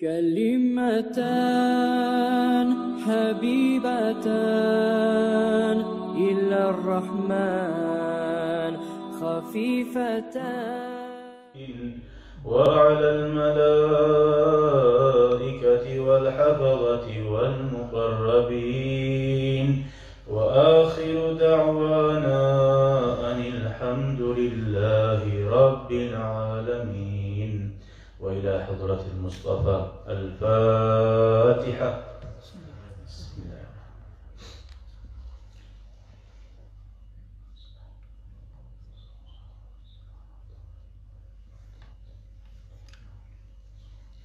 كلمتان حبيبتان إلى الرحمن خفيفتان وعلى الملائكة والحفظة والمقربين وآخر دعوانا أن الحمد لله رب العالمين. وإلى حضرة المصطفى الفاتحة. بسم الله.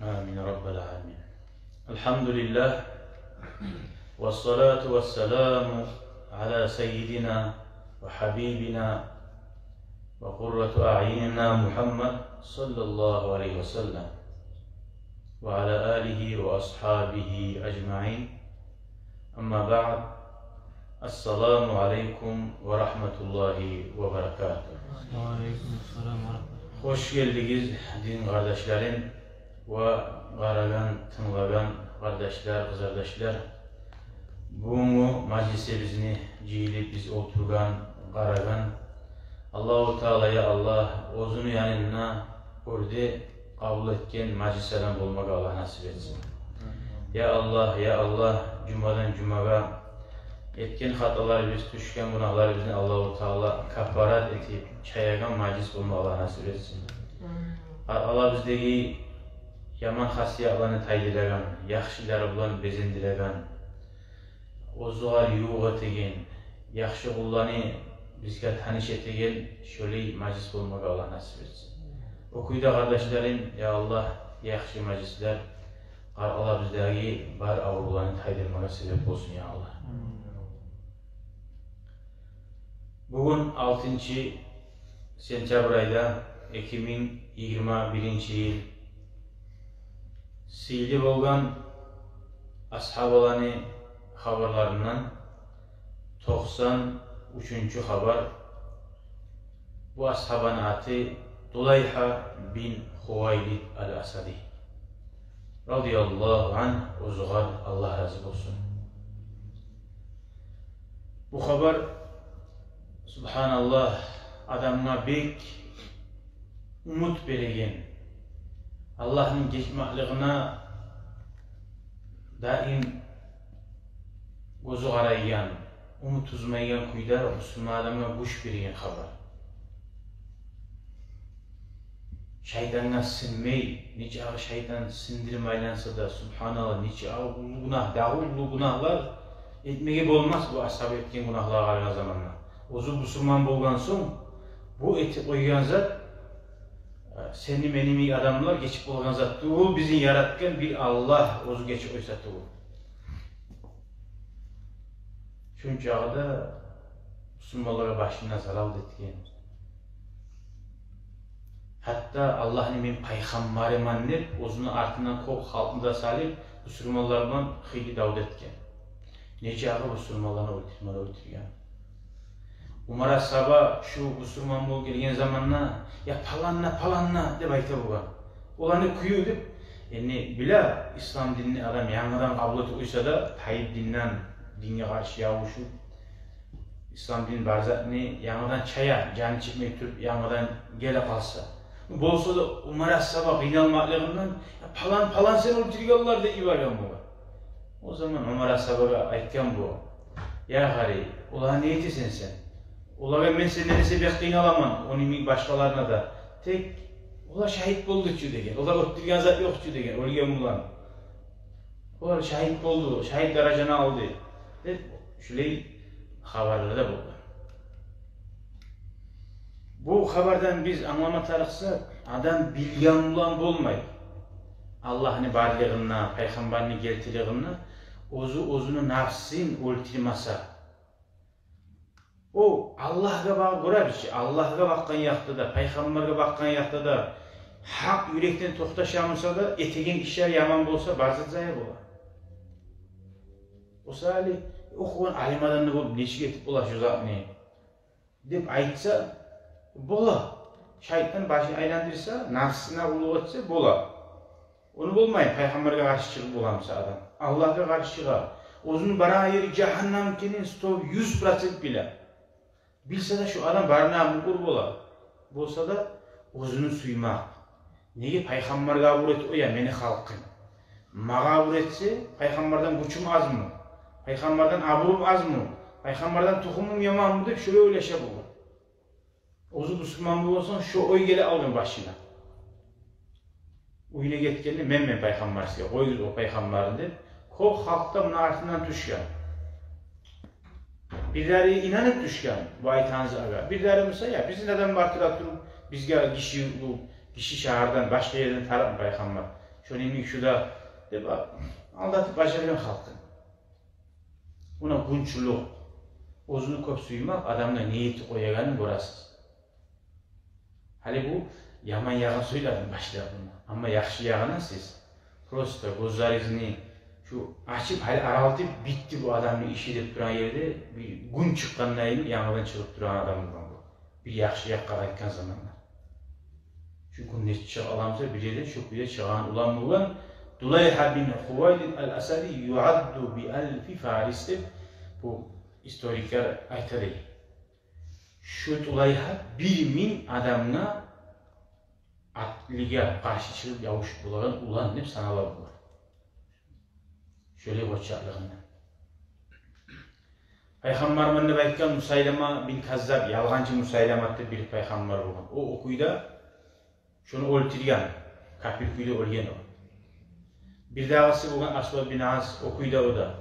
آمين رب العالمين. الحمد لله والصلاة والسلام على سيدنا وحبيبنا وقرة أعيننا محمد صلى الله عليه وسلم وعلى آله وأصحابه أجمعين. أما بعد. السلام عليكم ورحمة الله وبركاته. Hoş geldiniz din kardeşlerim ve qaragan, tınlagan kardeşler, kızardaşlar. Bunu meclise bizni ciyilip biz oturgan, qaragan Allah-u Teala'ya Allah özünü yanına orada kabul etken mecliseden olmak Allah nasip etsin. Ya Allah, ya Allah, cumadan cumaga etken hatalar biz düşken günahlar bizni Allah-u Teala kafarat etip çayagan meclis olmak Allah nasip etsin. Allah bizdeki yaman hasiyatlarını taydilegan, yaxşıları bulan bezendilegan, ozuğar yuğu etegen, yaxşı kullarını bizge tanış etegen şöyle meclis olmak Allah nasip etsin. Okuyda kardeşlerim, ya Allah, yaxşı meclisler, Allah bizdeki bar avrularını taydirmaya sebep olsun ya Allah. Bugün 6. sentyabr ayda 2021 yıl siyli bolgan ashabalarını haberlerinden 93. haber. Bu ashaban adı Dulayha bin Huwaylid al-Asadi radıyallahu anh, ozuğar Allah razı olsun. Bu haber subhanallah adamına bek umut beregen, Allah'ın geçmekliğine daim gözü karaygan, umut uzmaygan kuydar Müslüman adamına güç bergen haber. Şeytanına sinmey, nice ağı şeytan sindirmeylense de subhanallah nice ağı ulu günah, dağullu günahlar etmege olmaz bu ashab etken günahlar karına zamanla. Ozu Müslüman bolgan son bu eti koygan zat seni menimi adamlar geçip olgan zat o bizi yaratken bir Allah ozu geçip oysatı o. Çünkü ağda Müslümanlara başına zarar etken. Hatta Allah'ın min peygamberim deyip ozunu ardından kol halkında salip Müslümanlardan hıyli davud etken. Nece ağı Müslümanlarına öldürgen. Umar ashaba şu Müslüman bol gelgen zamanla ya palanna deb ayta buğa. Olanı kuyu deb bila İslam dinini adam yanıdan kabul etip uysa da Tayyip dinine karşı yavuşup İslam din barzatını yanıdan çaya canı çekmeye tutup yanıdan gele kalsa. Bolsa da Umar ashaba kıynalmaklığından palan sen öldürgenler de ibarem buğa. O zaman Umar ashaba aytkan bu. Ya gari, ola ne etesin sen? Ola ben seni neresi bir kıynalaman, onun başkalarına da. Tek, ola şahit bolduçu degen, ola öttürgen zat yokçu degen, ölgen bulan. Ola şahit boldu, şahit dereceni aldı. Şöyle haberleri de buldu. Bu haberden biz anlama tarıksak, adam bilgen bulan bolmaydı. Allah'ın barlığına, peygamberini geltiriğine, ozunu nafsin öldürmasa. O Allah'a bağ kurar ki, Allah'a bakkan yakta da, peygamberge bakkan yakta da, hak yürekten toxtaşamırsa da, etegen işler yaman bolsa, barzat zayıf olar. O sali, okuğun alim adamını bulup, neşik etip ola şu zat ne? Deyip aytsa, bola. Şeytan başını aylandırsa, nafsına ulu etsa, bola. Onu bulmayın, Peygamber'e karşı çıkıp bulamsa adam. Allah'a karşı çıkar. O'zini bana yeri cehennemkinin 100% bile. Bilse de şu adam barınağımı kur bolar. Bolsa da o'zini suymak. Nege Peygamber'e vuret o ya meni halkım. Mağa vuretse Peygamber'den güçüm az mı? Peygamber'den aburum az mı? Peygamber'den tohumum yaman mı deyip şöyle öyleşe bulur. Ozu Müslüman olsan şu oy gele alın başına. Uyuna getkende men Peygamber size koyuz o Peygamberin deyip kok halkta bunun artından düşken. Birleri inanıp düşken bu aytanızı aga. Birleri mesela ya bizim neden bartıda turup bizge kişi şehirden başka yerden taraf Peygamber. Şöyle inik şurada deyip aldatıp başarıyan halkın. Buna gunçuluk, ozunu köp suymak adamla niyeti koyaganı görasız. Hali bu yaman yağın suyladım başlar bunu. Ama yaxşı yağına siz prosta gözlerinizi şu açıp hali araltıp bitti bu adamın işi deyip duran yerde bir gün çıkkandan yanından çıkıp duran adam bu. Bir yaxşı yağ qaraytkan zamanlar. Çünkü ne çık alamsa bir yerde şu kuyuya çıkan ulan bulan Dulayha bin Huwaylid al-Asadi yuaddu bi alfi faris deyip bu historikler aytadı. Şu Dulayha 1000 adamına atlıga karşı çıkıp yavuş bulan ulan deyip sanalar bular. Şöyle boçaklığından. Peygamber'in de aytkan Musaylama bin Kazzab, yalgancı Musaylama'da bir peygamber olgan. O okuyda şunu öldürgen, kafir kuyla ölgen o. Bir dağısı olgan Aswad bin Az okuyda o da.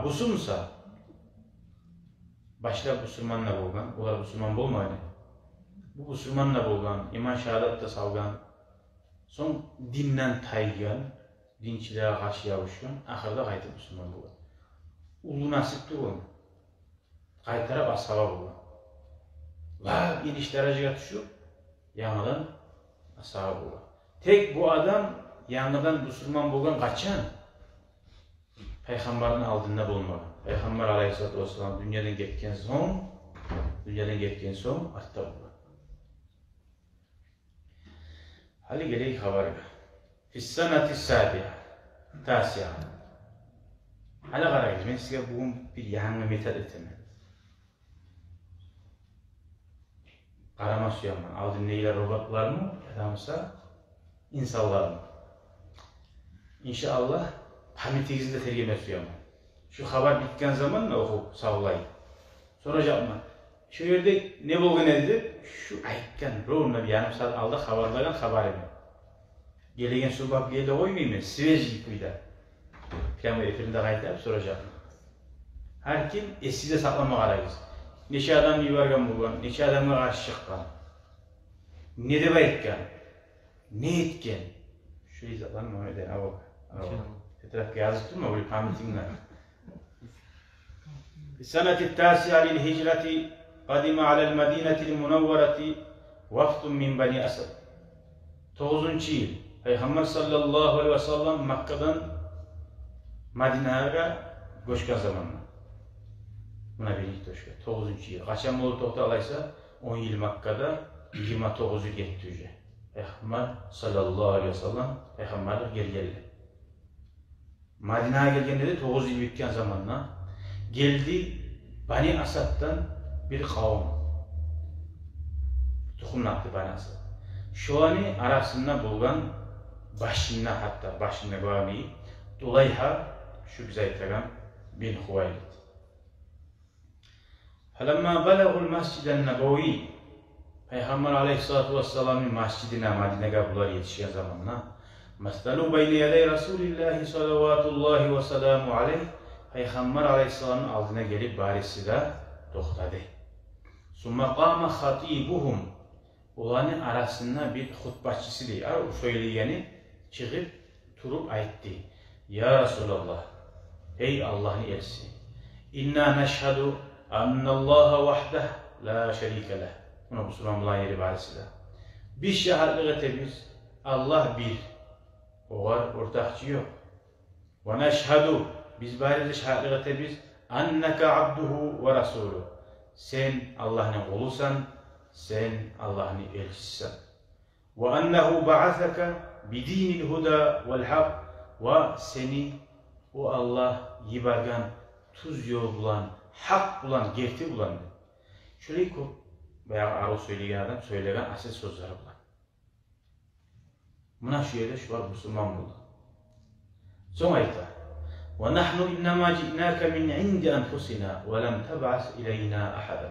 Busumsa başta Müslümanla bolgan, olar Müslüman bolmaydı. Bu Müslümanla bolgan, iman şehadatda salgan, son dinden taygan, dinçiliğe karşı yavuşkan, ahırda qaytıb Müslüman bolgan. Ulu nasipti olgan. Qaytarab ashaba bolgan. Va iniş dereceye düşüp, yanıdan ashaba bolgan. Tek bu adam yanıdan Müslüman bolgan kaçan, Peygamberin aldığında bulmagan. Peygamber aleyhissalatu vesselam dünyadan getken son artta bolgan. Hali geleyik haberga. Fissanati sabiha, tasiya. Hala qarayız, ben size bugün bir yangi metod etemen. Qarama suyaman, aldın neyler robotlar mı, yadamsa insanlar mı? İnşallah pamitizinde tergeme suyaman. Şu haber bitken zaman mı okup sağlayın. Soracağım mı? Şu yerde ne bolgan edip, şu aytkan, roğunla bir yarım saat aldı haberlagan haberimi. Gelegen subab geldi koymayayım, Svejlik buyda. Peygamber efirinde qaytap soracağım. Her kim size saklama qarayız. Neçe adam yuvargan bolgan, neçe adamga qarşı çıqqan. Ne dep aytkan? Ne etken? Şu izahlan Muhammed Abu. Etrafga yazıp durma bu pamitingler. Sanati tasi'a lil hicrati qadima ala'l Madinati'l Munawwarati vafdun min Bani Asad. 9. yıl Peygamber sallallahu aleyhi ve sellem Makka'dan Madine'ye göçken zamanla. Buna birinci göçken. 9. yıl. Kaçan bolu tohta alaysa 10 yıl Makka'da 29 yıl getiriyor. Peygamber sallallahu aleyhi ve sellem Peygamber'e geldi. Madine'ye geldiğinde de 9 yıl bitken zamanla geldi Bani Asad'dan bir kavim. Tohumlattı Bani Asad. Şu anı arasında bulgan başında görmeyi Dulayha şu bize aytlagan bin Huwaylid. Falamma balagul Mescid-i Nebevi Peygamber aleyhissalatu vesselam'ın mescidine Medine'ye bular yetişen zamanla Mesdalu beyni yedey Resulillahi sallallahu ve selamu aleyh Peygamber aleyhissalam'ın aldına gelip barisi de toxtadı. Summa qama khatibuhum Olanın arasında bir hutbaçısı değil, o söyleyeni çıkıp turup aytti. Ya Resulallah, ey Allah'ın elçisi, inna neşhadu annallaha vahdah la şerike leh. Buna bu suran bulan yeri barisi de. Biz şehadlık etebiz, Allah bir, o var ortakçı yok. Ve neşhadu, biz barisi şehadlık etebiz, anneke abduhu ve rasuluhu. Sen Allah'ın kulusan, sen Allah'ın elçisisin. Ve ennehu ba'athaka bidinil huda vel hak ve seni o Allah yibargan tuz yol bulan, hak bulan, gerti bulan. Şöyle bayağı arı söyleyen adam söyleyen asıl sözleri bulan. Buna şu yerde şu var Müslüman buldu. Son ayette وَنَحْنُ إِنَّمَا جِئْنَاكَ مِنْ عِنْدِ أَنْفُسِنَا وَلَمْ تَبْعَثْ إِلَيْنَا أَحَدًا.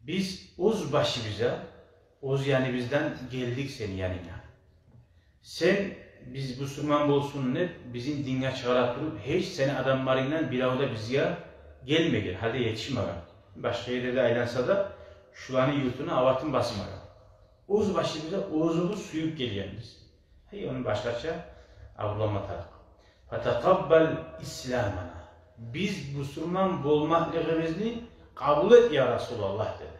Biz uz başımıza, uz yani bizden geldik senin yanına. Sen biz Müslüman olsun ne bizim dine çağırtırıp hiç seni adamlarından bir avda bize gelmegin, hadi yetişmegen. Başka yerde de aylansa da şulanı yurtuna avatın basmagan. Uz başımıza uzumuz suyup geliyen biz. Hayır onun başkaça avlama tarafı. فَتَقَبَّلْ İslamana. Biz Müslüman olmaklığımızı kabul et ya Resulallah dedi.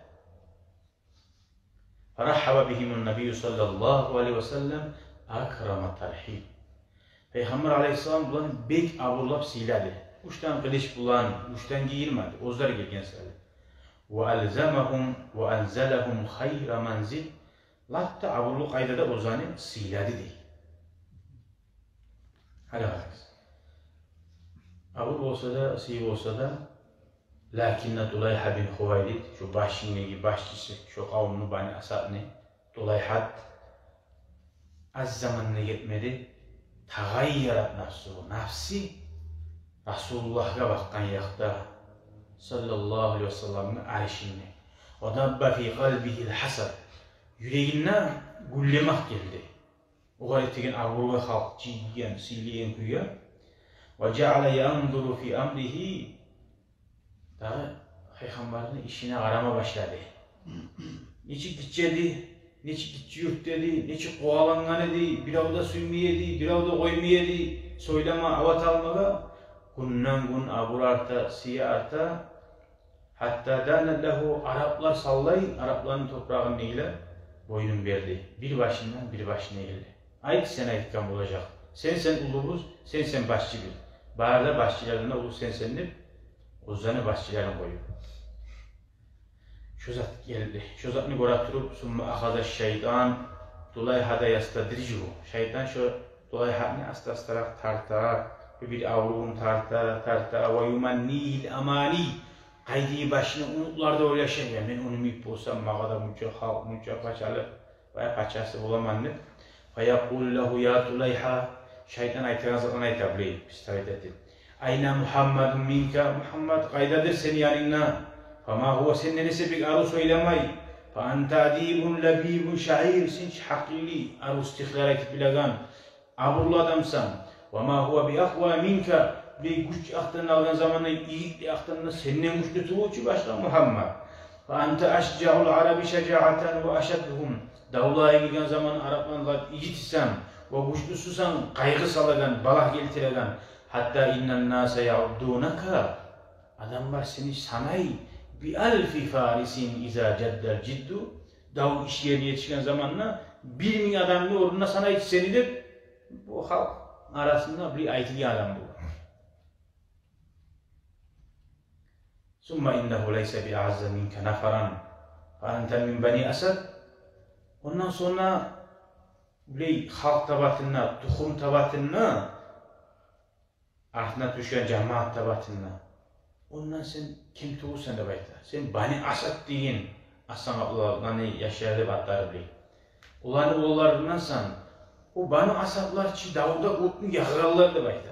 فَرَحَّبَ بِهِمُ النَّبِيُّ sallallahu aleyhi ve sellem akrama tarhib. Peygamber aleyhisselam bulan bek avurlap siladi. Uçtan kılıç bulan, uçtan giyirmedi. Ozlar gelgen siladi. وَاَلْزَمَهُمْ وَاَنْزَلَهُمْ خَيْرَ مَنْزِلٍ. Latta avurlu kaydada ozanı siladi değil. Hadi bakız. Avur olsa da, siv olsa da lakinne Dulayha bin Huvaylid şu başındaki başçısı, şu kavmunu bani asabını Dulayhat az zamanına yetmedi. Tagayyarat nafsu. Nafsi Resulullah'a bakkan yakta sallallahu aleyhi ve sellem'in arşini. O dabba fi kalbihil hasad. Yüreğine gullemak geldi. O gayetigen avurga halk ciyen, siliyen kuya. Ve ceale yanduru fi amrihi. Daha Peygamberin işine arama başladı. Niçin gideceğdi, niçin gidecek dedi, niçin kovalangan edi, bir avda süymeyedi, bir avda koymayedi, söyleme, avat almaga. Günden gün avur arta, siya arta. Hatta dâne Araplar sallayın, Arapların toprağın neyle? Boynun verdi. Bir başından bir başına geldi. Ayet sen ayetkan olacak. Sen ulubuz, sen başçı bil. Bağırda başçılarına ulu senip, uzanı başçılarına koyuyor. Şu zat geldi. Şu zatını göratırıp, summa ahada şeytan, Dulayha'da yastadricuhu. Şeytan şu Dulayha'nı asla tartar, bir avruğun tartar, ve yumannihil amani. Kaydiyi başına umutlarda öyle yaşayın. Ben onu mülk olsam, mağada mücah paçalı veya paçası bulamandı. فَيَقُولُ لَهُ يَا Dulayha. Şeytan ayetlerine zaten ayetableyip, istavit etti. Ayna Muhammedun minka. Muhammed kaydadır seni yanına. فَمَا هُوَ sen neresi bir arı söylemay. فَاَنْتَ عَد۪يبٌ لَب۪يبٌ şair. Sen hakili, arı istihlal bilagan. Aburlu adamsan. وَمَا هُوَ بِأَخْوَى minka. Bir güç aktığını aldığın zamanla yiğitli aktığında seninle güçlü tuğucu başka Muhammed. فَاَنْتَ أَشْجَعُ الْعَرَبِ شَجَاعَةً وَأَشَدْهُمْ. Davulaya girgen zaman Araplarla yiğit isem ve güçlüsüsen kaygı salagan, balah geltiregan. Hatta innen nase ya'uddunaka. Adamlar seni sanay bi alfi farisin iza ceddel ciddu. Davul iş yerine yetişken zamanla 1000 adamın uğruna sanay senidir. Bu halk arasında bir ayetli adam bu. Summa innehu leyse bi azze minke nafaran. Fa'ente min bani Asad. Ondan sonra böyle halk tabatına, tuhum tabatına, ahdına düşen cemaat tabatına. Ondan sen kim tuğusan da bayta. Sen Bani Asad deyin. Aslan ablalarını yaşayalı batları bile. Ulanı oğullarından san. O Bani Asadlar ki Davud'a utlu yağırlar da bayta.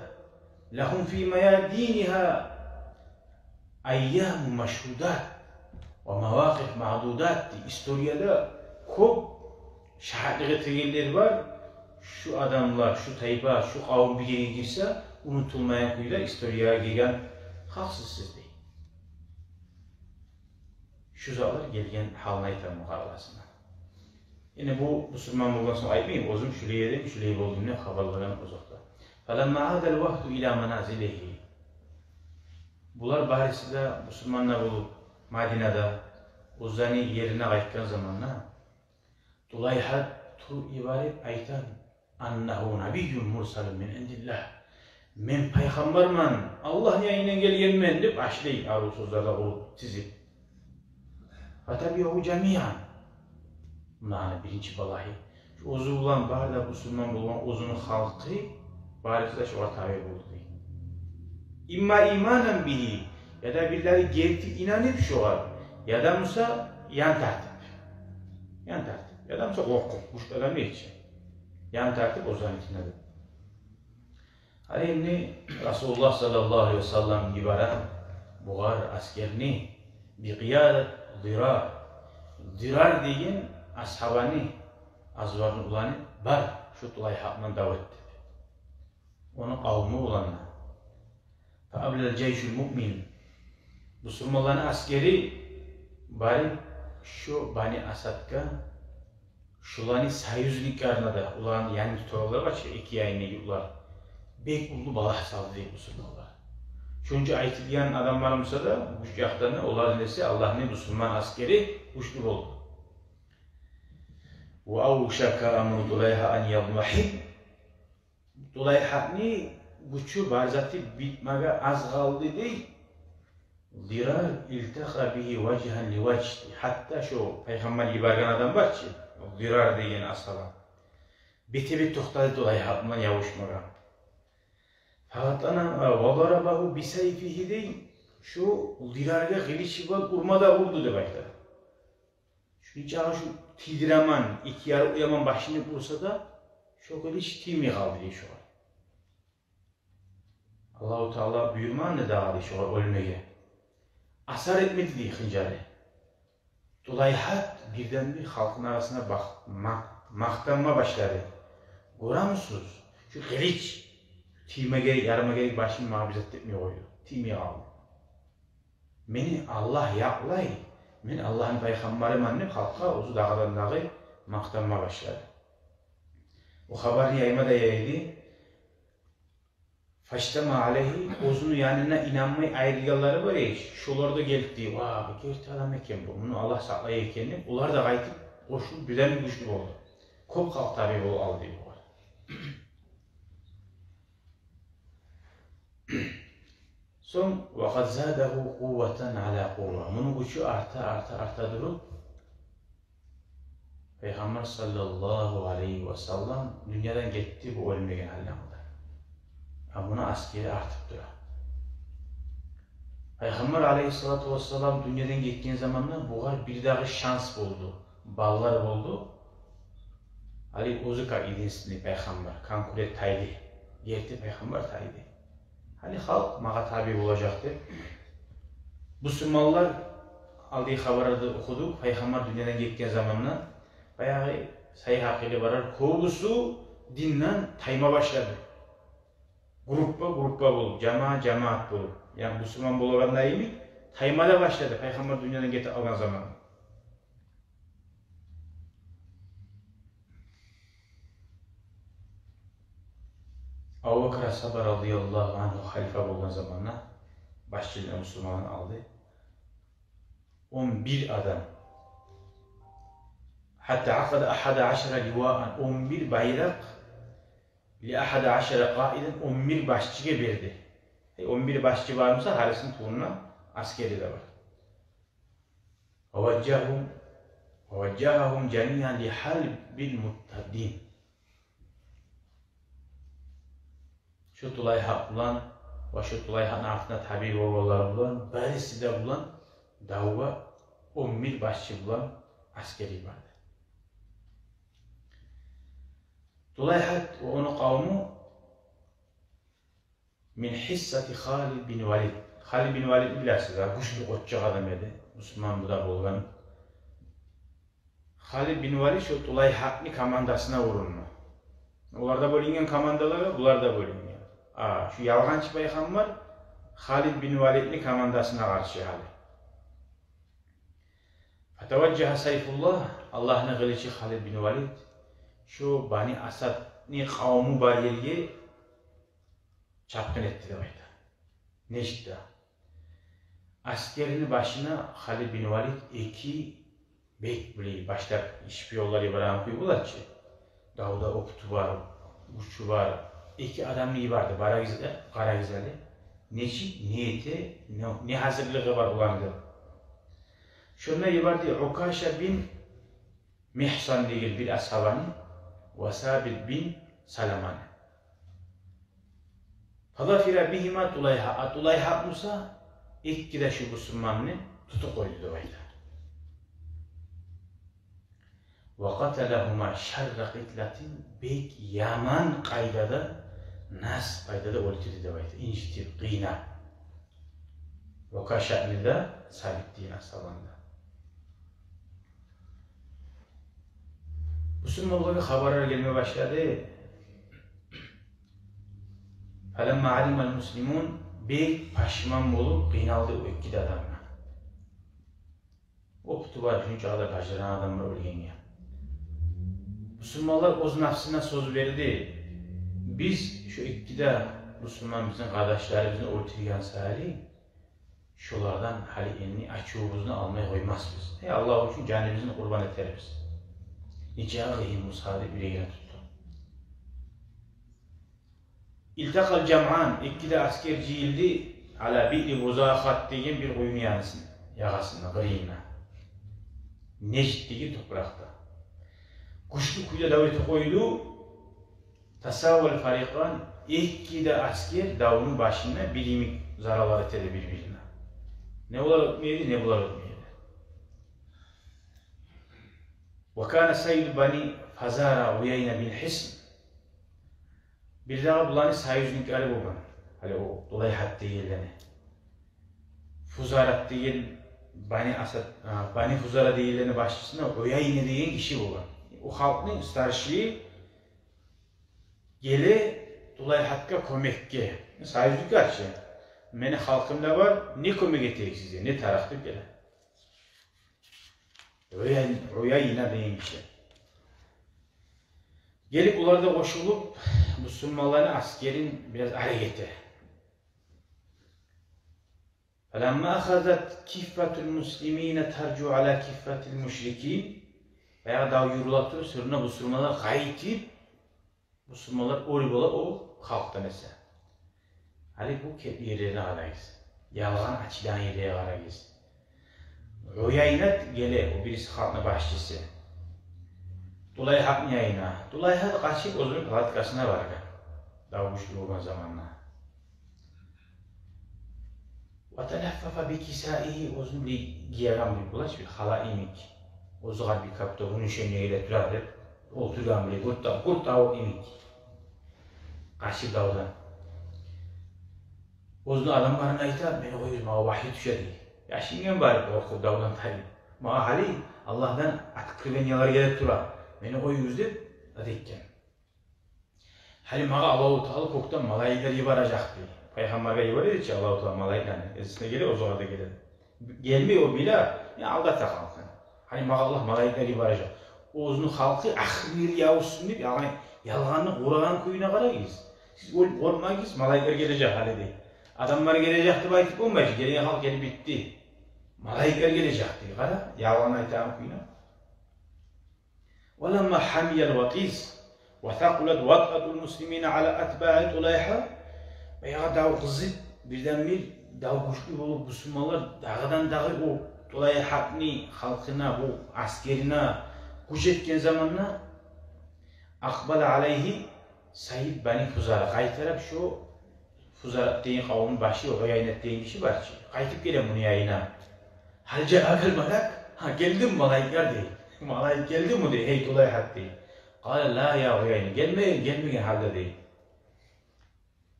Lahum fi meyadiniha ayyamu meşhudat ve mevakif ma'dudat diye historiyada çok şahitliğe tegeller var. Şu adamlar, şu tayfa, şu kavim bir yere girse unutulmayan kuyuda historiaya giren haksızsız değil. Şu zalar gelgen halına iten mukarrasına. Yine bu Müslüman bulgan sonra ayıpmayayım. Ozum şüleye dedim, şüleye olduğunu haberlerim uzakta. فَلَمَّا عَادَ الْوَحْدُ اِلَى مَنَازِلِهِ. Bunlar bahisinde Müslümanlar olup Medine'de Uzani yerine kayıtkan zamanla Dulayha tu ibaret aytan annahu nabiyyun mursalun min indillah. Men peygamberman Allah yayından gelgen men deb başlayıp arı sözlerle o tizip. Fatabihu cemiyan. Bunlar birinci balahi. ozu bulan, barda Müslüman bulan ozunun halkı barikler şoğa tabi oldu deyip. İmma imanen bihi ya da birileri gelip inanıp şoğa ya da Musa yan tertip. Yan tertip. Ya da Musa korkup, kuşkadan ne için? Yan tertip ozan içindedir. Hani şimdi Resulullah sallallahu aleyhi ve sellem ibara buğar askerini bir qiyad dirar. Dirar deyin ashabani azvarını ulanı bar şu tulay haqman davet edip. Onun kavmi ulanına. Fa'ablel ceyşül mu'min. Müslümanların askeri bari şu Bani Asad'ka şularını sayüzlüklerine de ulan yani tutarlar var ki iki yayını yıllar. Bek ulu balah saldı deyip Müslümanlar. Çünkü aytilgen adamlarımsa da bu yaktanı onlar nesi Allah'ın Müslüman askeri uçlu oldu. Ve avşaka amru Dulayha an yadmahid. Dulayha'ni güçü barzati bitmege az kaldı değil. Dirar ilteha bihi vecihen li vecdi. Hatta şu Peygamber ibargan adam var ki Dirar deyen ashaba. Biti toxtadı Dulayha'dan yavuşmaga. Fakat vallarabahu bisayfihi değil. Şu Dirarga giliçi var urmada vurdu demektir. Şu tidraman, iki yarı uyaman başını vursa da şu giliç timi kaldı diye şu var. Allah-u Teala buyurmanı dağıdı şu var ölmeye. Asar etmedi diye hıncari. Dulayhat birden bir halkın arasına maktanma başladı. Görüyor musunuz? Şu giliç time gerek, yarıma gerek başını mabizet etmeye koydu. Timi aldı. Beni Allah yaklay. Ben Allah'ın peygamberim annem halka uzu dağdan dağı maktanma başladı. O haber yayma da yaydı. Faştama aleyhi uzunu yanına inanmayı ayrılgaları var ya şularda gelip diye vaa bu gerçekten adam eken bu. Bunu Allah saklaya ekenini. Onlar da gayet koşul birden güçlü oldu. Kop halk tabi bu aldı diye var. Son وَقَدْ زَادَهُ قُوَّةً عَلَى قُوَّةً. Bunun gücü arta durup Peygamber sallallahu aleyhi ve sellem dünyadan gitti bu ölmegen halinde. Ama buna askeri artıp durar. Peygamber aleyhissalatu vesselam dünyadan gittiğin zamanlar buğar bir daha şans buldu. Ballar buldu. Ali Ozukar idinsin Peygamber. Kankuret taydı. Yerti Peygamber taydı. Hani halk mağa tabi olacaktı. Müslümanlar aldığı haberi okuduk. Peygamber dünyadan gittiğin zamanlar bayağı sayı hakkıyla varar. Kovusu dinden tayma başladı. Gruppa bulup, cemaat bulup. Yani Müslüman bulup neymi? Taymada başladı. Peygamber dünyadan getirip alan zaman. Abu Bakr As-Sabr radıyallahu anh halife olduğu zamanla başçılığına Müslümanı aldı. 11 adam. Hatta akada 11 liwa'an 11 bayrak li 11 qaiden 11 başçıya verdi. 11 başçı varsa harisin tuğuna askeri de var. وَوَجَّهَهُمْ جَمِيعًا لِحَلْبِ الْمُتَّدِّينَ. Şu Tulayha bulan ve şu Tulayha'nın altında tabi oğulları bulan, birisi de bulan, davva 11 başçı bulan askeri vardı. Tulayha ve onun kavmi min hissati Halid bin Velid. Halid bin Velid bilirsiniz, güçlü koççak adam idi. Müslüman bu da bolgan. Halid bin Velid şu Tulayha'nın komandasına vurulma. Onlarda bölüngen komandaları, bunlar da bölüngen. Şu yalğancı peygamber Halid bin Velid'nin komandasına karşı hali. Fatevecceha Sayfullah, Allah'ın kılıcı Halid bin Velid, şu Bani Asad'ın kavmi bariyeliği çapkın etti demektir. Neşit'te. Askerini başına Halid bin Velid iki bek bile başlar işpiyonları bırakıp uygular ki Davud'a okutu var, uçu var. İki adam iyi vardı, kara güzeli. Niyeti, ne hazırlığı var ulandı. Şuna iyi vardı, Ukasha bin Mihsan değil bir ashabanı. ve Sabit bin Salaman. Fadafira bihima Tulayha. Tulayha Musa ikkide şu Müslümanını tutup koydu dolayla. Ve qatalahuma şerra qitlatin bek yaman qaydada nas qaydada o'ltirdi dolayla. İncitip qiyna. Ve kaşa'nida Sabit din asabanda. Müslümanlara haberler gelmeye başladı. Falemma alimal muslimun bek paşman bolup qiynaldı o ikkide adamla. O putubar şunca kadar kaçıran adamlar ölgen ya. Müslümanlar öz nafsına söz verdi. Biz şu ikkide Müslüman bizim kardeşlerimizin öldürgen sahili şulardan hali elini açığımızını almaya koymaz biz. Allah için canımızını kurban ederiz. Nice aleyhim musahade yüreğine tuttu. İltakal Cem'an ikkide asker cihildi ala bi'li buzahat degen bir koyun yanısın yagasında, kırıyına. Necd'deki toprakta. Kuşlu kuyuda daveti koydu. Tasavvul farikan ikkide asker davunun başına bilimi zararlar etedi birbirine. Ne olar etmeydi, ne bular etmeydi. وَكَانَ سَيْدُ بَنِي فَزَارَ وَيَيْنَ بِالْحِسْنِ Bir daha bulanı sayüzlük arı bulan. Hani o Tulayhat değillerini. Fuzarat değil, Bani Fuzara değillerini başçısına Uyayne diyen kişi bulan. O halkın starşlığı gele Tulayhat'ka kömekke. Sayüzlük karşı. Meni halkımda var, ne kömek ettik size, ne taraftır gele. Uyayne diyen kişi. Gelip onlarda koşulup Müslümanların askerin biraz hareketi. فَلَمَّا أَخَذَتْ كِفَّةُ الْمُسْلِمِينَ تَرْجُوا عَلَى كِفَّةِ الْمُشْرِكِينَ Veya daha yürülatıyor, sonra Müslümanlar kayıtip Müslümanlar oraya o halkta mesela. Hani bu yerlerine arayız. Yalan açılan yerlere arayız. Uyaynet gele, o birisi halkın başçısı. Tulayhat yayına. Tulayhat kaçıp o zaman Latkasına var. Daha güçlü olan zamanla. وَتَلَفَّفَ بِكِسَائِهِ O zaman bir giyeran bir bulaş, bir hala imik. O zaman bir kapta bunun şenliğiyle türadır. Oturan bir kurtta o imik. Kaçıp dağdan. O zaman adamlarına ithal, beni koyuyoruz, bana vahiy düşedi. Ya şimdi bari korkup dağdan tabi. Bana hali Allah'tan atık kıvenyalar gelip durar. Beni koyuyoruz deyip adekken. Hali bana Allah-u Teala korktan malayikler yibaracaktı. Peygamber'e yibarıyor ki Allah-u Teala malayiklerini. Ezisine gelir, o zaman da gelir. Gelmiyor bile, ya aldata halkı. Hani bana Allah malayikler yibaracak. O uzun halkı ahir yavrusun deyip yalganını kurağın kuyuna karayız. Siz olmayız, malayikler gelecek hali değil. Adamlar gelecekti, baytıp olmayacak. Gelen halk gelip bitti. Malayikler gelecekti. Kara, yalganı aytağın kuyuna. وَلَمَّا حَمِيَ الْوَقِيسِ وَثَقُلَتْ وَطْقَةُ الْمُسْلِمِينَ عَلَى أَتْبَاعِ Tulayha veya dağı kızıp birden bir dağı güçlü olup Müslümanlar dağdan dağı o Tulayhat'ni halkına, bu askerine güç etken zamanla akbala aleyhi Said Bani Fuzara kaytarak şu Fuzara deyin kavmin başı o yaynet deyin kişi var ki kaytıp gelen bunu yayına halce akıl malak geldi mi malayikler değil malayik geldi mi diye hey Tulayhat değil kâle la ya o yayına gelmeyen halde değil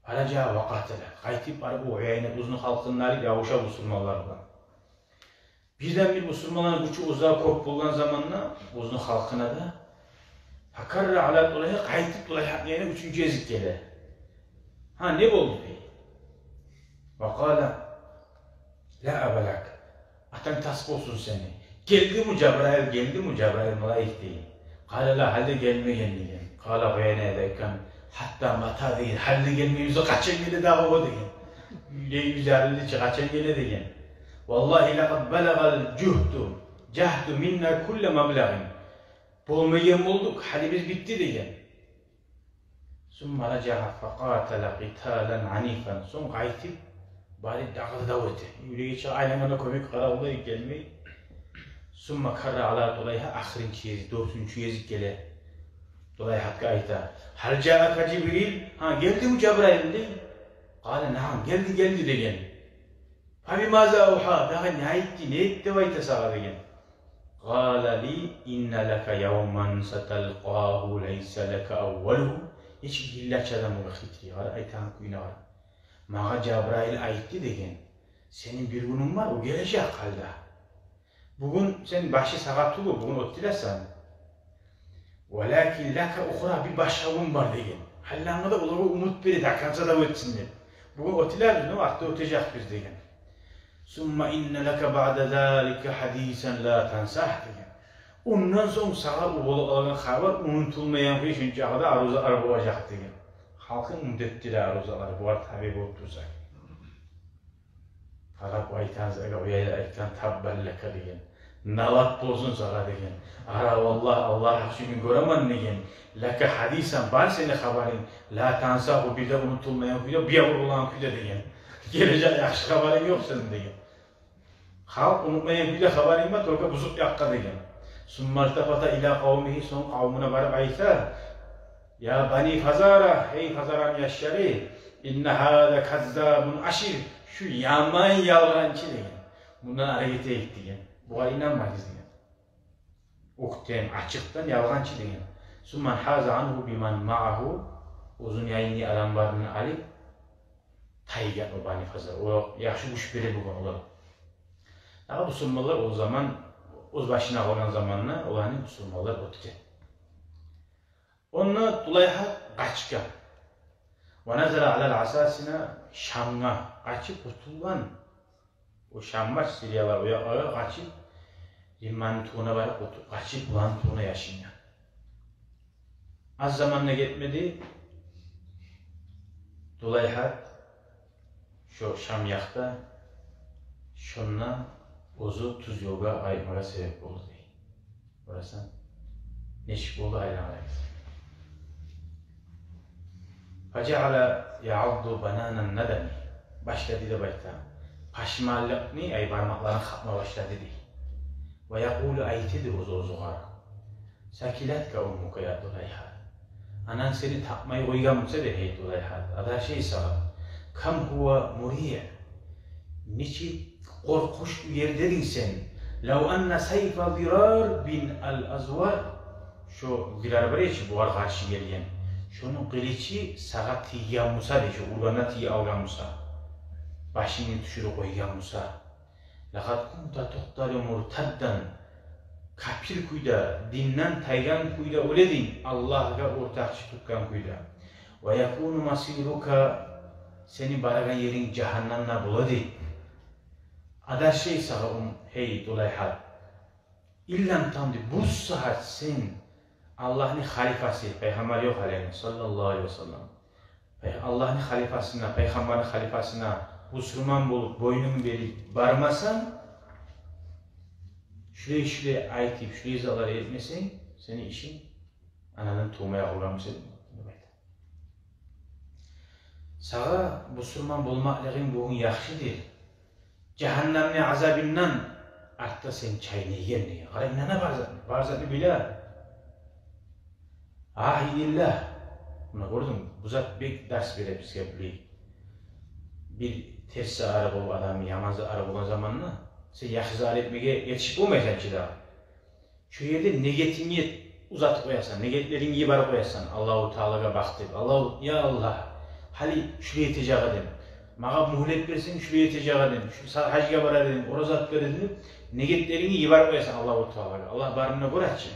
halaca vakatela kaytıp bu o yaynet uzun halkınları yavuşa Müslümanlarla birden bir Müslümanların gücü uzağa korkup bulan zamanla uzun halkına da Hakarra ala Tulayha kaytıp Tulayha yerine üçüncü ezik gelir. Ha ne oldu diye. Vakala la abalak. Atan tasbih olsun seni. Geldi mi Cebrail malayik değil. Kala la halde gelmeyen diye. Kala bayana edeyken hatta mata değil. Halde gelmeyimize kaçan gele daha o diye. Yüzlerli kaçan gele diye. Vallahi laqad belagal cahdu minna kulle mablagin. Bulmayan olduk, hali biz bitti diye. Sonra racaha faqatala qitalan anifan. Son kayıtıp bari dağda daveti. Yüreği geçe aylanına komik kararlığa gelmeyi. Sonra karra ala Tulayha ahirinci yezik, dördüncü yezik gele. Dulayhat'a ayta. Hal ca'aka Cibril? Ha geldi mi Cebrail değil? Kale naam geldi degen. Fabi maza uha? Daha ne etti vayta sağa degen. Kale li inna laka yevman satalqahu leysa laka avvaluhu. Hiç hillaç adamı xitri. Aytan kuyuna var. Mağa Cebrail aytti degen. Senin bir günün var o gelecek halda. Bugün sen başı sağa tuğu bugün ottilasan. Velakin laka ukhra bir başavun var degen. Hallanga da olara umut beri dakansa da ötsinler. Bugün otiler ne vakti ötecek biz degen. Summa inne laka ba'da zalika hadisen la tansah degen. Ondan sonra sağa alan haber unutulmayan bir şey çağda arızalar olacak degen. Halkın umut ettiler arızalar bu var tabi bu tuzak. Fakat bu aytanız uyayla aytan tabbelleka degen. Nalat bozun sağa degen. Ara vallahi Allah hakşimin göremen degen. Laka hadisen var seni haberin. La tansahu bir de unutulmayan kuyda bir vurulan kuyda degen. Gelecek yakşı haberin yok senin degen. Halk unutmayan kuyda haberin var tolka buzuk yakka degen. Summaltafata ila kavmihi son kavmuna varıp ayta. Ya bani Fazara, hey Fazaran yaşları. İnne hâde kazzâbun aşir. Şu yaman yalgancı degen. Bundan harekete etti degen. Buğa inanmayız degen. Okten açıktan yalgancı degen. Summan haza anhu biman ma'ahu. Uzun yayınlı adamlarını alıp taygan o bani Fazara. O yaxşı kuş biri bugün olur. Daha bu summalar o zaman öz başına olan zamanla olanı bu summalar otken. Onunla Dulayhat kaçka. Ve nazara alel asasına Şam'a kaçıp kurtulan o Şam'baş Siriyalar oya kaçıp liman tuğuna varıp kaçıp ulan tuğuna yaşayan. Az zamanla gitmedi Dulayhat şu Şam yakta şunla ozu tuz yoga aymara sebep oldu değil. Burası neşik oldu aylamayız. Faca'ala ya'addu bananan nadami. Başladı da bayta. Paşmallık ni ay parmaklarını kapma başladı değil. Ve yakulu aytidir ozuğar. Sakilatka ummuka ya Dulayhat. Anan seni takmayı uyganmışsa de hey Dulayhat. Ada şey sağa. Kam huwa muriye. Niçin korkuş bir yerdedin sen. Law anna sayfa zirar bin al-azvar. Şu zirar var ya şu buğar karşı geliyen. Şunun kılıcı sağa tiyan Musa de şu urgana tiyan avlan Musa. Başını düşürü koygan Musa. Lakat kumta tohtarı murtaddan. Kapir kuyda, dinden taygan kuyda öyle din. Allah'a ortakçı tutkan kuyda. Ve yakunu masiruka seni baragan yerin cehannamna buladı. Adar şey sağa hey Dulayhat. İllam tamdi bu saat sen Allah'ın halifası, Peygamber yok aleyhi sallallahu aleyhi ve sellem. Allah'ın halifasına, Peygamber'in halifasına Müslüman bulup boynunu verip barmasan şuraya ayetip, şuraya zarar etmesen senin işin ananın tuğmaya uğramışsın. Sağa Müslüman bulmaklığın bugün yaxşıdır. Cehennemli azabından artta sen çayını yiyen. Qarayın nana barzatı bile. Ahidillah. Buna gördüm. Bu zat bir ders verip bizge bir tersi araba adamı, yamazı araba olan zamanla sen yaxşı zar etmeye yetişip olmayacak ki daha. Şu yerde negetini uzatıp koyarsan, negetlerini iyi barı koyarsan Allah-u Teala'ya baktı. Ya Allah, hali şuraya tecak edin. Mağa muhlet versin, şuraya tecak edin. Şu hacıya bara edin, orazat verin. Negetlerini iyi barı koyarsan Allah-u Teala'ya. Allah barına koyar ki.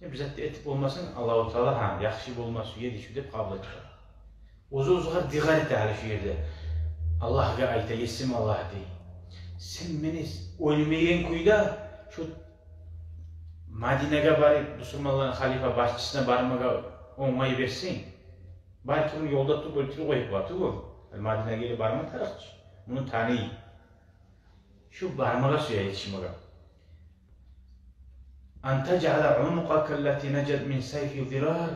Bizzat etip olmasın Allah-u Teala ha yaxşı bulmaz şu yedi şu deyip kabul ettir. Uzuğar diğer et hali şu yerde. Allah'a ayta yesim Allah deyim. Sen beni ölmeyen kuyda şu Medine'ye barıp Müslümanların halife başçısına barmağa onayı versin. Belki onu yolda tutup ölçülü koyup batı bu. Medine'ye gelip barma tarafçı. Bunu tanıyın. Şu barmağa suya yetişmeye. أن تجعل عنقك التي نجت من سيف ضرار.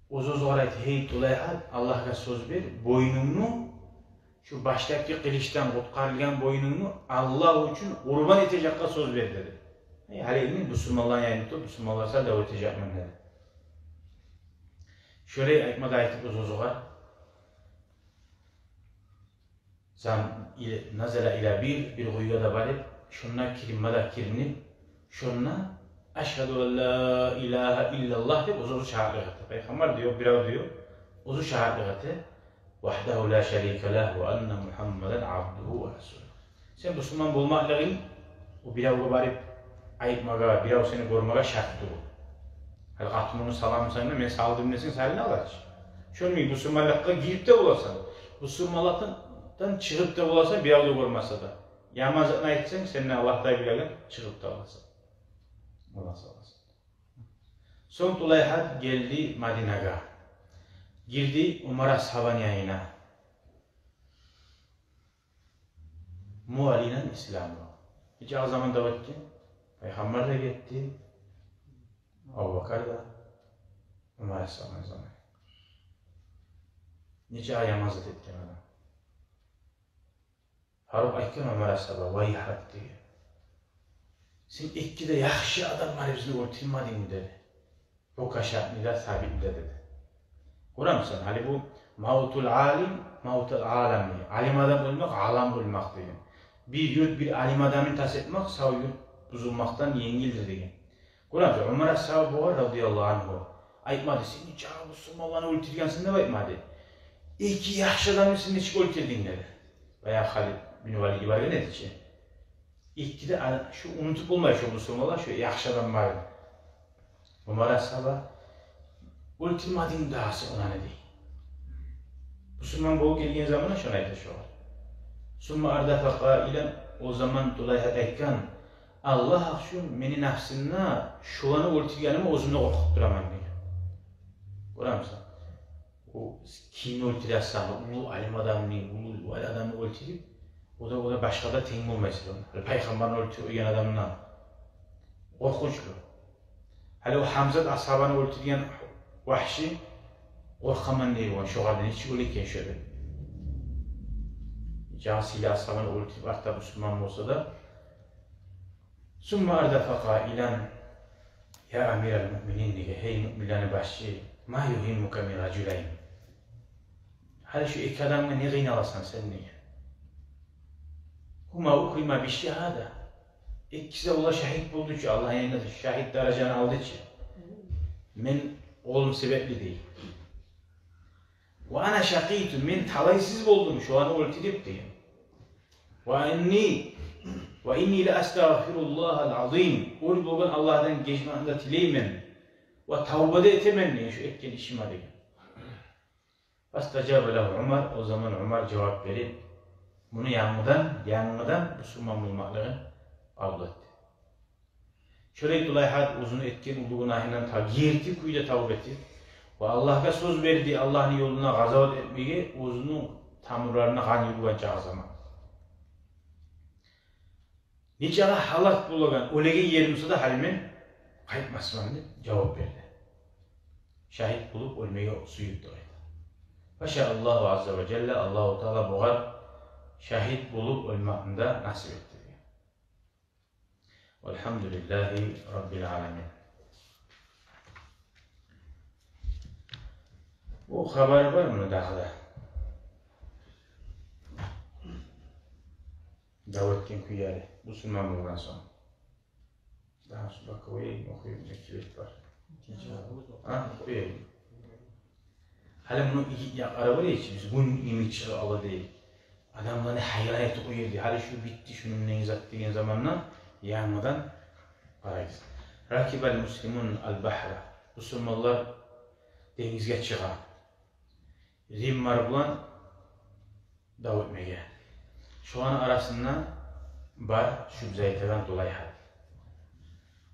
Uzun olarak hey Dulayhat Allah'a söz ver, boynunu şu baştaki kılıçtan kurtarılan boynunu Allah için kurban edecekka söz ver dedi. Halil'in Müslümanların yanında Müslümanlarsa davet edecekmen dedi. Şöyle aytmada aytıp uzuzuğa zam nazala ila bir kuyuya da barıp şunna kirimada kirinip şunna eşhedü en la ilahe illallah deyip uzuzu şahitlik etti. Peygamber diyor, birav diyor, uzu şahitlik etti. Vahdehu la şerike leh ve enne Muhammeden abduhu ve resulü. Sen Müslüman bulmakların o biravga barıp aytmaga, birav seni görmege şarttır o. Hadi katımını salam sana, men saldım desin, salini alaç. Şöyle Müslümanlıkta girip de olasın. Müslümanlıktan çıkıp da olasın, birav da görmese de. Yamazını aytsan, seninle Allah'ta bilen çıkıp da olasın. Olasın. Son Tulayhat geldi Madinaga. Girdi Umar ashaban yanına. Mualinen İslam'ı. Hiç o zaman davet ki, Peygamber de gitti, Abu Bakar da, Umar ashaban zaman. Nice ayamazlık etken adam. Faruk aytken Umar ashaban, vay hak diye. Sen ikkide yaxşı adamlar bizni öldürmedin mi dedi. Bu kaşatnida sabit mi dedi. Kuram sen, hali bu mautul alim, mautul alami. Alim adam ölmek, alam ölmek degan. Bir yurt bir alim adamını tas etmek, sağ yurt buzulmaktan yengildir degan. Kuram sen, Umar ashab boğa radıyallahu anhu. Aytmadı, seni çağı Müslümanlarını öldürgensin de aytmadı. İki yaxşı adamı sen hiç öldürdün dedi. Bayağı Halid bin Velid var ya ne dedi? İlk de şu unutup olmayı şu Müslümanlar, şu yaxşı adam var. Umar ashaba ultimadin dahası ona ne deyim. Müslüman bol geldiğin zaman şuna aytaşı var. Summa ardafa qailen o zaman Tulayhat aytkan Allah şu meni nafsına şu anı ultiganımı özümde korkup duraman diyor. Görüyorsun? O kimi ultirasa, ulu alim adamını, ulu adamı ultirip o da başka da teğim olmayısın onlar. Peygamberin öldürgen adamına korkunçlu. Hali o Hamzat ashabanı öldürgen vahşi korkaman değil o şoğardan hiç öyleyken şöyle. Casili ashabanı öldürüp hatta Müslüman olsa da Summa ardafa qailan ya amiral mu'minin diye hey müminlerin başı ma yuhimmuka min raculayn. Hali şu iki adamla ne gıynalasın sen niye? Huma ukima bir şehada. İkisi de ola şahit buldu ki Allah'ın yanında şahit dereceni aldı ki. Men oğlum sebepli değil. Ve ana şakîtun men talaysız buldum şu an öldürüp diye. Ve inni la estağfirullahal azim. Ol bugün Allah'tan geçmanında tileymen. Ve tavbede etemenni şu etken işim adı. Fastacabe lehu Umar. O zaman Umar cevap verip bunu yanmadan Müslüman bulmaklarını kabul etti. Şöyle Tulayhat uzun etken ulu günahından girdi kuyuda tavbe etti. Ve Allah'a söz verdi Allah'ın yoluna gazavat etmeyi uzun tamurlarına kan yürüyeceği zaman. Nice halak bulagan ölegen yerimizde de halimin kayıtmasman diye cevap verdi. Şahit bulup ölmeyi suyuttu. Maşallahu azze ve celle Allahu Teala boğar şahit bulup ölmekinde nasip etti. Velhamdülillahi Rabbil alemin. Bu haber var mı daha? Davetken kuyarı. Bu sunmam bulgan sonra. Daha sonra okuyayım ne kilit var. Ha okuyayım. Hala bunu araba değil ki biz bunun imitçi Allah değil. Adamlar ne hayran etti koyuyordu. Hala şu bitti şunun ne izah dediğin zamanla yanmadan parayız. Rakibel Müslümun al-Bahra. Müslümanlar denizge çığa. Rimmar bulan davet mege. Şu an arasında bar Şübzeyte'den dolayı.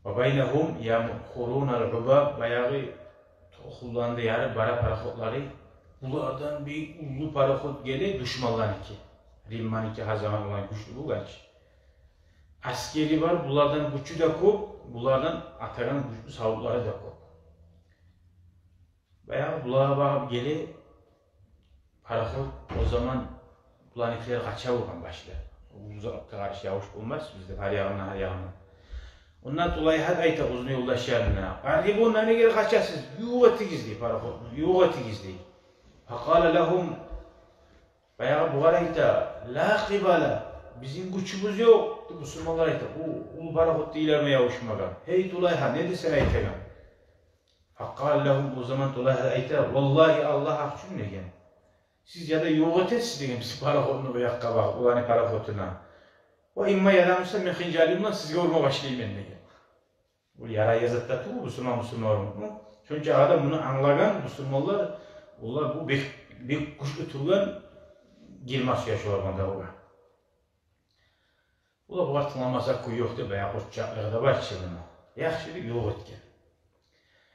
Ve beynehum yamkurunal ubab bayağı kullandığı yarı bara paraxotları bulardan bir ulu paraxot gele düşmanlar iki. Rimman iki her zaman olan güçlü bu genç. Askeri var bulardan güçlü de kop, bulardan ataran güçlü savukları da kop. Bayağı bulara bakıp gele paraxot o zaman bulanıkları kaça vuran başlar. Uzakta karşı yavuş olmaz bizde her yağına. Ondan dolayı hadi ayta uzun yoldaşlarına. Artık onlara ne geri kaçarsınız? Yuğatı gizli parakodunu. Yuğatı gizli. Fakale lahum. Bayağı bu ayta. La kibala. Bizim güçümüz yok. Müslümanlar ayta. Ul parakod değilerme yavuşmaga. Hey dolayha ne desen aytaga. Fakale lahum o zaman dolayha ayta. Vallahi Allah akçun ne gen. Siz ya da yuğat etsiniz bizim parakodunu o yakka bak. Ulanı parakoduna. O imma yaramışsa men xincalimden sizge vurma başlayayım ben degen. Bu yara yazatlatı bu Müslüman mu? Çünkü adam bunu anlayan Müslümanlar, onlar bu bir kuşlu turgan girmez yaşıyorlar bunda bu. Ular bu artınlamasa kuyu yoktu veya koççakları da var çılığına. Yaxşılık yok etken.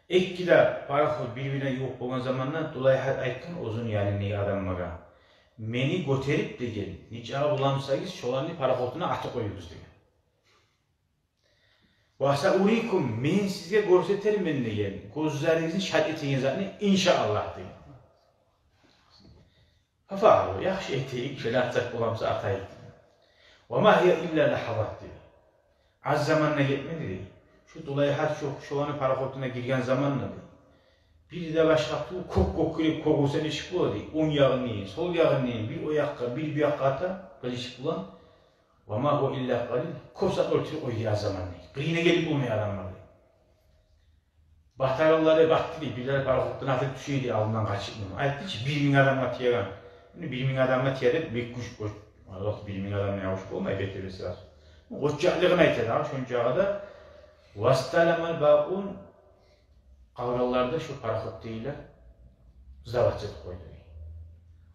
Ekkide paraxod birbirine yok olan zamanlar dolayı aytkan uzun yani ne adamlara. Meni göterip degen, niçağı bulamsayız şolarını paraxoduna atı koyuyoruz degen. Vasa urikum men sizge görseterim ben degen. Gözlerinizin şad ettiğiniz zatını inşallah degen. Hafa'lu yaxşı eteyik şöyle atacak bulamsa atayık. Ve ma hiye illa lahazat degen. Az zamanla yetmedi degen. Şu dolayı her çok şolanı paraxoduna girgen zamanla degen. Bir de başkatı kok kokuyup kokusen işik buladı. On yağın neyin, sol yağın neyin, bir o yakka, bir yakka ata, kılışık bulan. وَمَا هُوَ اِلَّا قَلِيلٍ Kopsa örtür o yağ zaman neyin. Kıyına gelip olmaya adamlar neyin. Bahtarlıları baktı diye, birileri paraxoddan atıp düşüyordu alından kaçıp bunu. Ayıttı ki 1000 adamla tiyagan. 1000 adamla tiyadı, bir kuş koş. Allah 1000 adamla yavuşuk olmayı beklebesi var. Koççaklığına ayıttı abi, şuncağı da. وَاسْتَلَمَ الْبَاقُونَ Kavralarda şu paraxod değiller, zavatçılık koydu.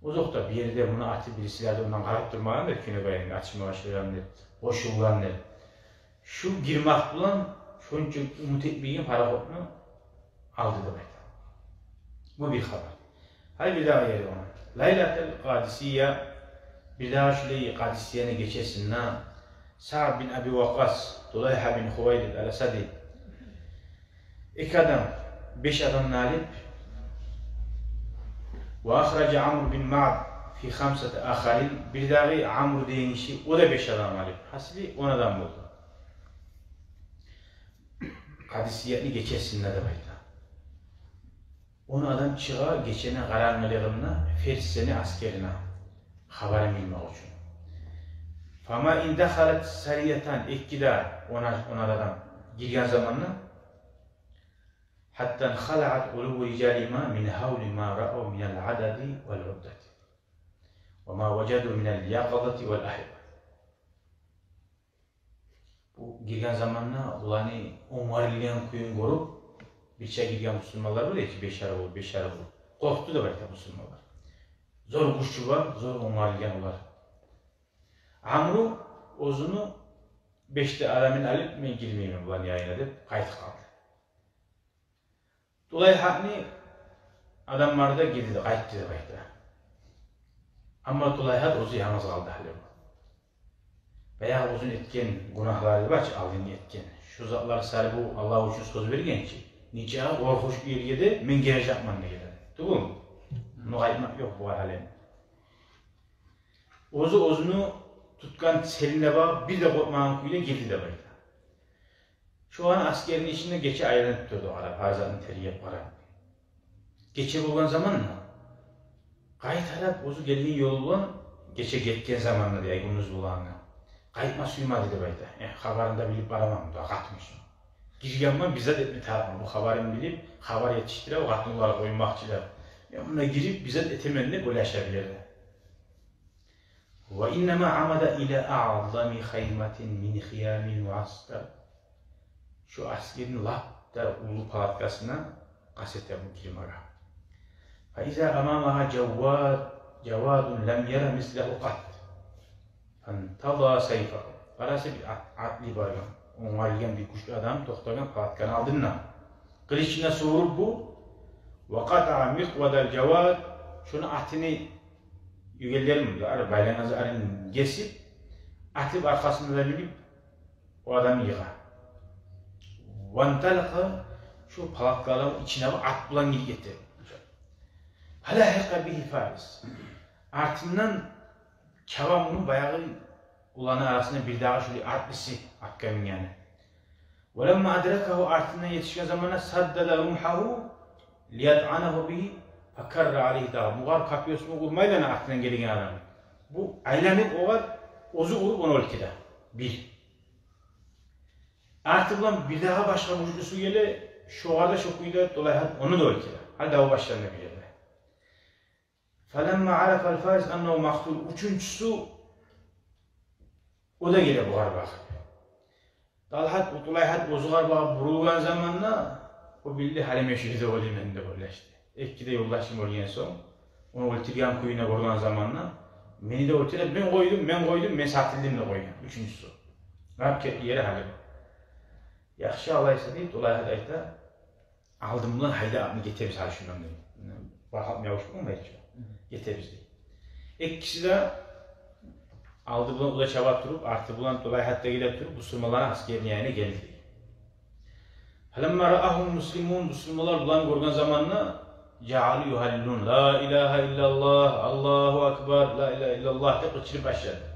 Uzakta bir yerde bunu atı birisiler de ondan qarab durmadan da küne bayını açma başlayanlar, boşulganlar. Şu girmek bulan, şunun için umut etmeyen paraxodunu aldı demek. Bu bir haber. Hadi bir daha yeri ona. Laylatul Qadisiyye, bir daha şöyle Qadisiyye'ne geçesinler. Sa'd bin Abi Waqqas, Tulayha bin Huwaylid al-Asadi. İki adam, 5 adam nalip ve ahraca Amr bin Ma'd fi 5 akharin bir dağı Amr deyinişi o da 5 adam nalip. Hasili 10 adam oldu. Kadisiyetini geçesinler de bayda. 10 adam çığa geçene karanlılığına Ferseni askerine haberim bilmek için. Fama indakhalat sariyatan ikkida 10 adam girgen zamanla حتى انخلعت قلوب رجالهما من هول ما رأوا من العدد والعدة وما وجدوا من اليقظة والأحبة. Bu girgen zamanla ulanı umarlayan kuyun korup bir şey girgen Müslümanlar var ya ki 5 ara olur. Korktu da belki Müslümanlar. Zor kuşçu var, zor umarlayan var. Amru ozunu 5'te alamin alıp mi girmeyeyim ulan yayın edip kayıt kaldı. Dolayı hani adamlar da girdi, kayıttı da kayıttı. Ama dolayı ozu yalnız kaldı hali bu. Veya uzun etken günahları var ki aldığını etken. Şu zatlar sarı bu Allah için söz vergen ki. Niçe korkuş bir yerde men geriş yapman ne gelir. Doğru mu? Bunu kayıtmak yok bu halen. Ozunu tutkan seline bak bir de korkmağın kuyuyla girdi de kayıttı. Şu an askerin içinde geçe ayrılıp durdu o ara, Hazret'in teriyep var. Geçe bulgan zamanla, kayıt harap ozu geldiğin yolundan geçe getken zamanla diye gününüz bulanla. Kayıtma suyma dedi bayda. Haberinde bilip aramam da katmışım. Girgenman bizzat etme tarafım. Bu haberini bilip, haber yetiştirir, o katlılar koymakçılar. Buna girip bizzat etemenle ulaşabilirdi. Ve innema amada ila a'zami khaymatin min khiyamin ve askar. Şu askerin lap da ulu palatkasına kasete bu kilmaga. Faiza amamaha cevadun lem yara mislehu qat. Fantada sayfa. Parası bir atli bargan. Onlarlayan bir kuşlu adam tohtagan palatkanı aldığından. Kılıçına soğurup bu. Ve qata'a miqvadal cevad. Şunu atını yügellerim. Baylanazı arın kesip atlıp arkasında da bilip o adamı yığa. Vantalaka şu palatkaların içine at bulan geri getirdi. Hala heka bihi faris. Ardından Kavam'ın bayağı ulanı arasında bir daha şöyle artlısı Akka'nın yani. وَلَمَّا أَدْرَكَهُ Artıından yetişken zamana سَدَّدَ رُمْحَهُ لِيَدْعَنَهُ بِهِ فَكَرَّ عَلَيْهِ دَعَ Muğar kapıyosunu vurmayla artıından gelin adam. Bu aylanıp o var, ozu vurup onu ölkede. Bir. Artık ulan bir daha başka vücudusu gele, şu arada şokuyla dolayı onu da ölkede. Hadi o başlarına bir yerde. فَلَمَّا عَرَفَ الْفَارِسْ أَنَّهُ مَقْتُولُ Üçüncüsü, o da gele bu arba. Dalhat, utulayhat, ozuğar bağı vurulgan zamanla o bildi Halime Şehide olayım ben de böyle işte. Ekkide yoldaşım olgen son. Onu öltirgen kuyuna korugan zamanla beni de öltirip ben koydum, ben satildim de koygan. Üçüncüsü. Rab yeri Halime. Yaxşı alaysa deyip dolayhat ayta aldım bundan hayda abini getiririz hal şundan deyip. Bakalım yavuş bu mu belki? Getiririz deyip. Ekkisi de aldı bulan ula çabak durup, artı bulan dolayhatta gidip durup, Müslümanların askerin yayına geldi. فَلَمَّا رَأَهُمْ Müslüman, Müslümanlar bulan görgen zamanla جَعَلُوا يُهَلِّلُونَ لَا إِلَٰهَ إِلَّا اللّٰهِ Allahu Ekber, La ilahe illallah de kıçırıp başladı.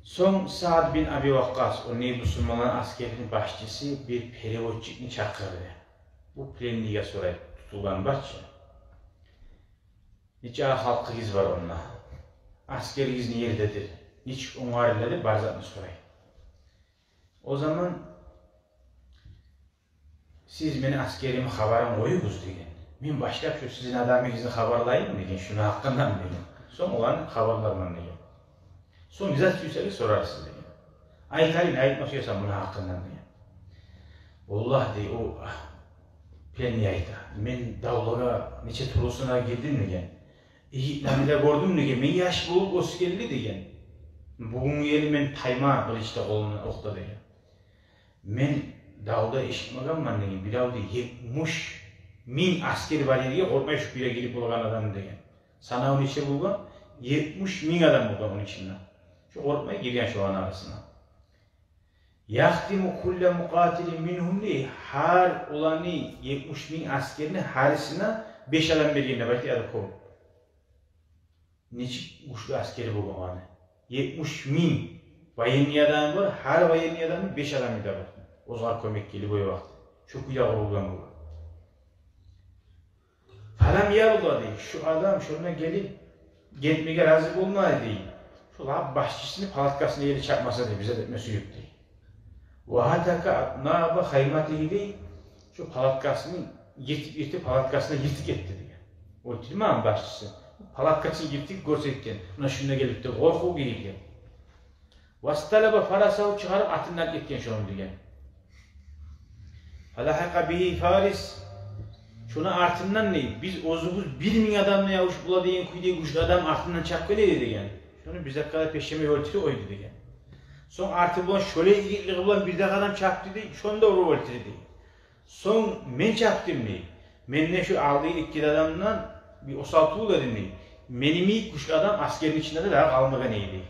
Son Sa'd bin Abi Vakkas, o ney Müslümanların askerinin başçısı bir perivodçikini çakırdı. Bu plenliğe sonra tutulan başçı. Nice halkı giz var onunla. Askeri gizni yerdedir. Niç onlarıyla barzatını sorayım. O zaman siz beni askerimi haberim koyunuz deyin. Ben başlayıp şu sizin adamı gizni haberlayayım deyin. Şunu hakkından deyin. Son olan haberlarından deyin. Son güzel tüyseli sorarsınız deyin. Aytayın aytmasıyorsan bunu hakkından deyin. Vallahi deyin o plenli ayta. Ben davlaga niçe turusuna girdim deyin. İyitlemede gördüm deyin. Ben yaş bulup o geldi deyin. Bugün yeri ben tayma kılıçta koluna okta deyin. Ben dağda eşitmeden deyin. Bir dağda 70.000 askeri var yeriye korkmaya şu bire girip bulgan adam deyin. Sana onun içe bulgan 70.000 adam bulgan onun içinden. Şu korkmaya girgen şu an arasına. Yahtimu kulle mukatilin minhum diye her olanı 70.000 askerini harisine 5 adam verdiğinde belki ya da kovun. Niçin güçlü askeri bulgan hani? 70.000 vayenli adam var, her vayenli adamın 5 adamı da var. O zaman kömek geliyor bu vakti. Çok iyi ağırlıklan bu. Falam yarullah değil, şu adam şuna gelip gitmeye razı olmadı değil. Şuna başçısını palatkasını yeri çakmasa değil, bize de etmesi yok değil. Vahataka nâba haymatihi değil, şu palatkasını yırtıp palatkasına yırtık etti diye. O değil mi ağam başçısı? Palatkasını yırtık görsekken, buna şuna gelip de korku girken. Vastalaba farasahu çıkarıp atından etken şunu diye. Falahaka bihi faris. Şuna artından ne? Biz ozumuz 1000 adamla yavuş bula deyin kuyduğu güçlü adam artından çapkı ne dedi yani? Şunu bize kadar peşeme öltüde oydu dedi yani. Son artı bulan şöyle ilgili bulan bir dakika adam çaptı dedi, şunu da onu öltüde dedi. Son men çaptım ne? Men ne şu aldığı iki adamdan bir osaltığı da dedi. Benim ilk güçlü adam askerin içinde de daha kalmaga neydi?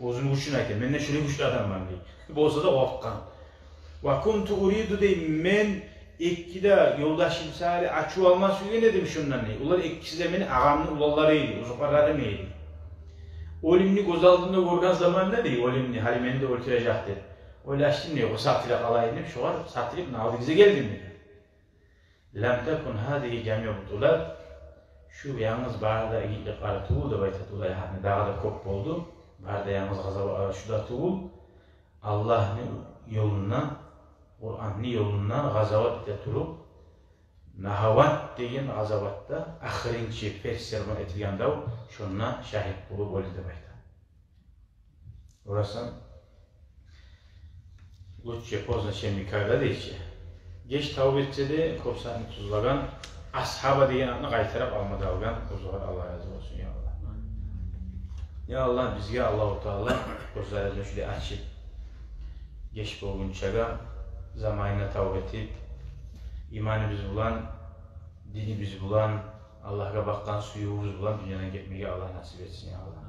Ozun güçlü neydi? Men ne şöyle güçlü adam var dedi. Bu olsa da okkan. Ve kuntu uridu dey men ikkide yoldaşım sari açı olmaz söyledim şundan ne? Ular ikkisi de beni ağamın ulallarıydı, uzaklarları mıydı? Olimni göz aldığında görgen zamanında değil, olimni Halime'ni de öldürecekti. Oylaştım diyor, o satire kalaydım, şu an satire naldı bize geldim dedi. Lem tekun hadihi camiye butular, şu yalnız barda ilgili karı tuğul da bayta tuğul yani dağda kop oldu, barda yalnız gazabı şu da tuğul, Allah'ın yoluna, Kur'an'ın yoluna gazavat ete turup, Nahavat deyen gazavatda ahirinci Persiyarman etilgen dav, şunna şahit bulup öldü bayta. Orası Lütçe Pozna Şemikay'da deyişi. Geç tavuk etse de kopsani tuzlagan, ashaba deyen adını kaytarıp almadı algan, o zaman Allah razı olsun ya Allah. Ya Allah bizge Allah-u Teala gözlerimizi şöyle açıp, geç boğun çaga, zamanına tavuk etip, imanı bizi bulan, dini bizi bulan, Allah'a bakkan suyumuz bulan dünyadan gitmeyi Allah nasip etsin ya Allah.